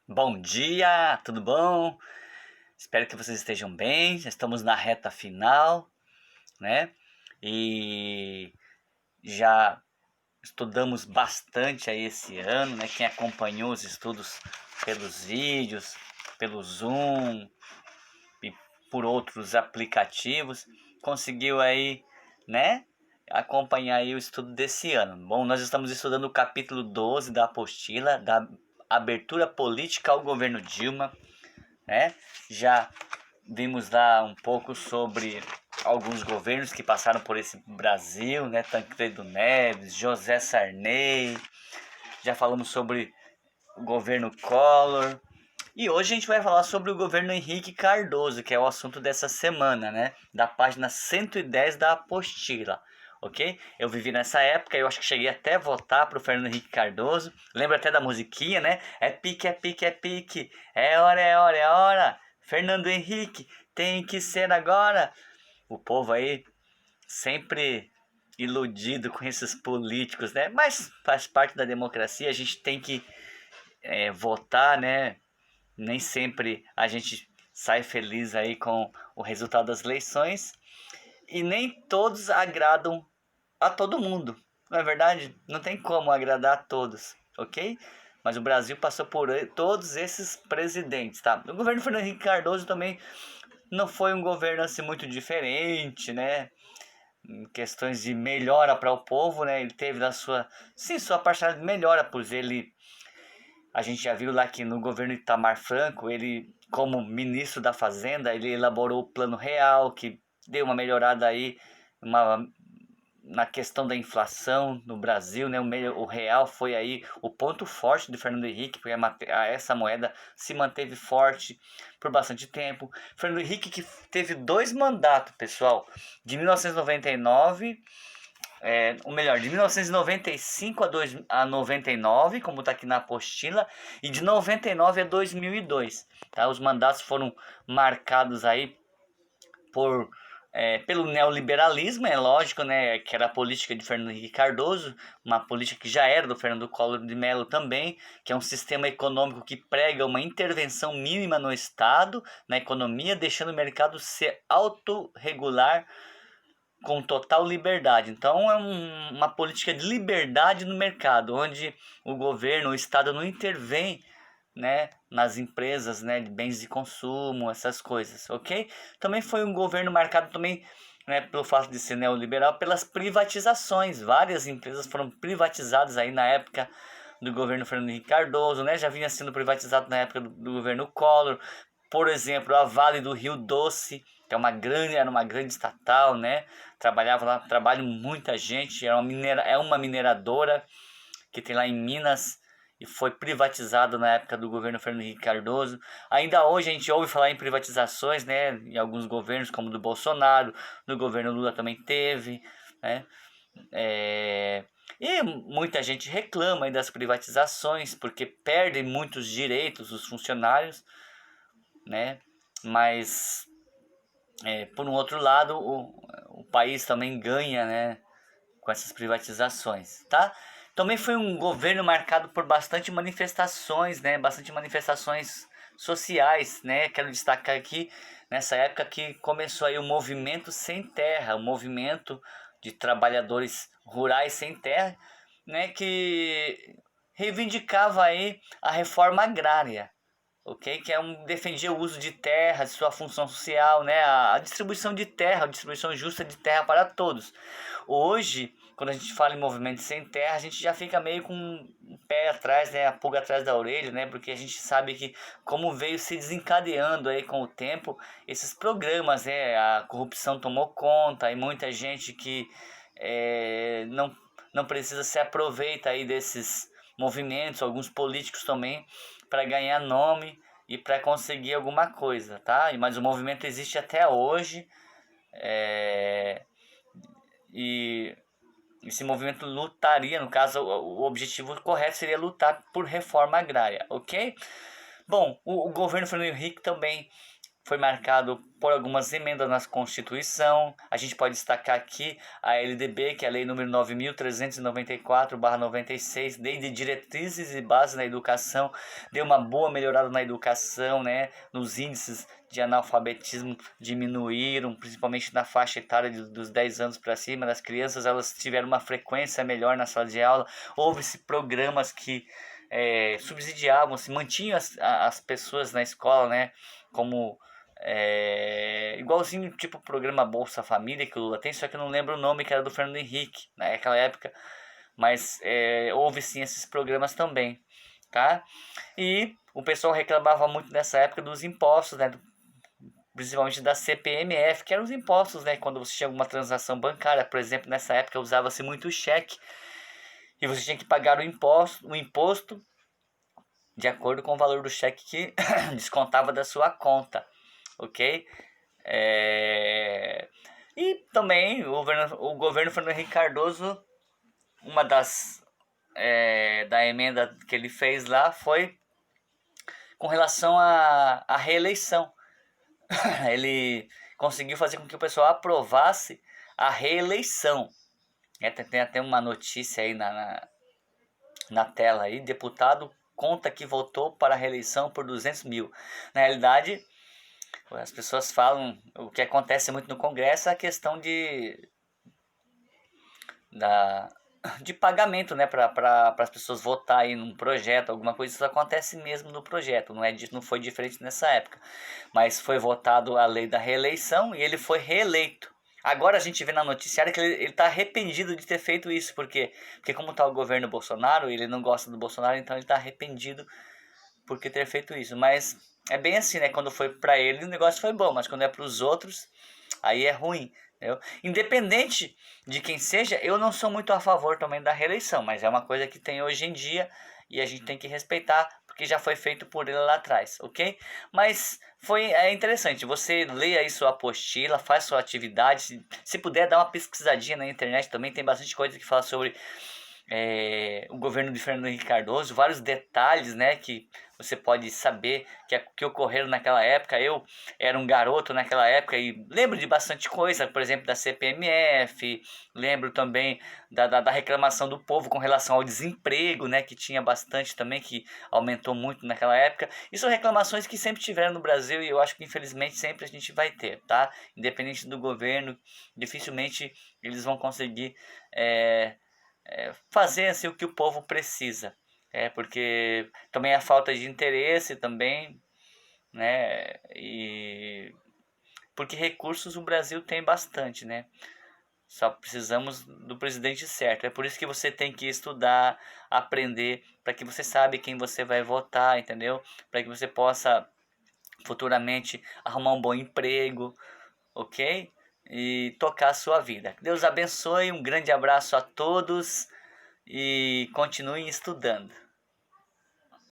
Bom dia, tudo bom? Espero que vocês estejam bem. Já estamos na reta final, né? E já estudamos bastante aí esse ano, né? Quem acompanhou os estudos pelos vídeos, pelo Zoom e por outros aplicativos, conseguiu aí, né? Acompanhar aí o estudo desse ano. Bom, nós estamos estudando o capítulo 12 da apostila da abertura política ao governo Dilma, né? Já vimos lá um pouco sobre alguns governos que passaram por esse Brasil, né? Tancredo Neves, José Sarney. Já falamos sobre o governo Collor. E hoje a gente vai falar sobre o governo Henrique Cardoso, que é o assunto dessa semana, né? Da página 110 da apostila. Ok? Eu vivi nessa época, eu acho que cheguei até a votar pro Fernando Henrique Cardoso. Lembro até da musiquinha, né? É pique, é pique, é pique. É hora, é hora, é hora. Fernando Henrique, tem que ser agora. O povo aí sempre iludido com esses políticos, né? Mas faz parte da democracia, a gente tem que votar, né? Nem sempre a gente sai feliz aí com o resultado das eleições e nem todos agradam a todo mundo. Não é verdade? Não tem como agradar a todos, ok? Mas o Brasil passou por todos esses presidentes, tá? O governo Fernando Henrique Cardoso também não foi um governo assim muito diferente, né? Em questões de melhora para o povo, né? Ele teve na sua, sim, sua parcela de melhora, pois ele, a gente já viu lá que no governo Itamar Franco, ele, como ministro da Fazenda, ele elaborou o Plano Real, que deu uma melhorada aí, uma, na questão da inflação no Brasil, né? O real foi aí o ponto forte de Fernando Henrique, porque essa moeda se manteve forte por bastante tempo. Fernando Henrique que teve dois mandatos, pessoal, de 1999, ou melhor, de 1995 a 99, como está aqui na apostila, e de 99 a 2002. Tá? Os mandatos foram marcados aí por pelo neoliberalismo, é lógico, né, que era a política de Fernando Henrique Cardoso, uma política que já era do Fernando Collor de Mello também, que é um sistema econômico que prega uma intervenção mínima no Estado, na economia, deixando o mercado se autorregular com total liberdade. Então é uma política de liberdade no mercado, onde o governo, o Estado não intervém, né, nas empresas, né, de bens de consumo, essas coisas, ok? Também foi um governo marcado também, né, pelo fato de ser neoliberal, pelas privatizações. Várias empresas foram privatizadas aí na época do governo Fernando Henrique Cardoso, né? Já vinha sendo privatizado na época do governo Collor. Por exemplo, a Vale do Rio Doce, que era uma grande estatal, né? Trabalhava lá, trabalha muita gente, é uma mineradora que tem lá em Minas e foi privatizado na época do governo Fernando Henrique Cardoso. Ainda hoje a gente ouve falar em privatizações, né? Em alguns governos, como do Bolsonaro, no governo Lula também teve, né? E muita gente reclama aí das privatizações porque perdem muitos direitos os funcionários, né? Mas por um outro lado o país também ganha, né, com essas privatizações, tá? Também foi um governo marcado por bastante manifestações, né? Bastante manifestações sociais, né? Quero destacar aqui nessa época que começou aí o movimento sem terra, o movimento de trabalhadores rurais sem terra, né? Que reivindicava aí a reforma agrária, ok? Que defendia o uso de terra, de sua função social, né? A distribuição de terra, a distribuição justa de terra para todos. Hoje, quando a gente fala em movimento sem terra, a gente já fica meio com um pé atrás, né? A pulga atrás da orelha, né? Porque a gente sabe que como veio se desencadeando aí com o tempo esses programas, né? A corrupção tomou conta e muita gente que não precisa se aproveita aí desses movimentos, alguns políticos também, para ganhar nome e para conseguir alguma coisa, tá? Mas o movimento existe até hoje, e esse movimento lutaria, no caso, o objetivo correto seria lutar por reforma agrária, ok? Bom, o governo Fernando Henrique também foi marcado por algumas emendas na Constituição. A gente pode destacar aqui a LDB, que é a Lei número 9.394/96, Lei de Diretrizes e Bases na Educação, deu uma boa melhorada na educação, né? Nos índices de analfabetismo diminuíram, principalmente na faixa etária dos 10 anos para cima das crianças, elas tiveram uma frequência melhor na sala de aula. Houve-se programas que subsidiavam, se mantinham as pessoas na escola, né? Como igualzinho tipo o programa Bolsa Família que o Lula tem, só que eu não lembro o nome, que era do Fernando Henrique naquela época, mas houve sim esses programas também, tá? E o pessoal reclamava muito nessa época dos impostos, né? Principalmente da CPMF, que eram os impostos, né? Quando você tinha alguma transação bancária, por exemplo, nessa época usava-se muito cheque e você tinha que pagar o imposto de acordo com o valor do cheque que descontava da sua conta, ok? E também o governo Fernando Henrique Cardoso, uma da emenda que ele fez lá foi com relação à reeleição. Ele conseguiu fazer com que o pessoal aprovasse a reeleição. Tem até uma notícia aí na tela aí, deputado conta que votou para a reeleição por 200 mil. Na realidade, as pessoas falam, o que acontece muito no Congresso é a questão de pagamento, né, para as pessoas votarem num projeto, alguma coisa. Isso acontece mesmo no projeto, não foi diferente nessa época. Mas foi votado a lei da reeleição e ele foi reeleito. Agora a gente vê na noticiária que ele está arrependido de ter feito isso, porque como está o governo Bolsonaro, ele não gosta do Bolsonaro, então ele está arrependido por ter feito isso. Mas é bem assim, né? Quando foi para ele o negócio foi bom, mas quando é para os outros, aí é ruim. Entendeu? Independente de quem seja, eu não sou muito a favor também da reeleição, mas é uma coisa que tem hoje em dia e a gente tem que respeitar, porque já foi feito por ele lá atrás, ok? Mas é interessante, você lê aí sua apostila, faz sua atividade, se puder dar uma pesquisadinha na internet também, tem bastante coisa que fala sobre o governo de Fernando Henrique Cardoso, vários detalhes, né, que você pode saber que ocorreram naquela época. Eu era um garoto naquela época e lembro de bastante coisa, por exemplo, da CPMF, lembro também da reclamação do povo com relação ao desemprego, né, que tinha bastante também, que aumentou muito naquela época. E são reclamações que sempre tiveram no Brasil e eu acho que infelizmente sempre a gente vai ter, tá? Independente do governo, dificilmente eles vão conseguir fazer assim, o que o povo precisa. Porque também a falta de interesse também, né? E porque recursos o Brasil tem bastante, né? Só precisamos do presidente certo. É por isso que você tem que estudar, aprender, para que você saiba quem você vai votar, entendeu? Para que você possa futuramente arrumar um bom emprego, ok? E tocar a sua vida. Deus abençoe, um grande abraço a todos e continuem estudando.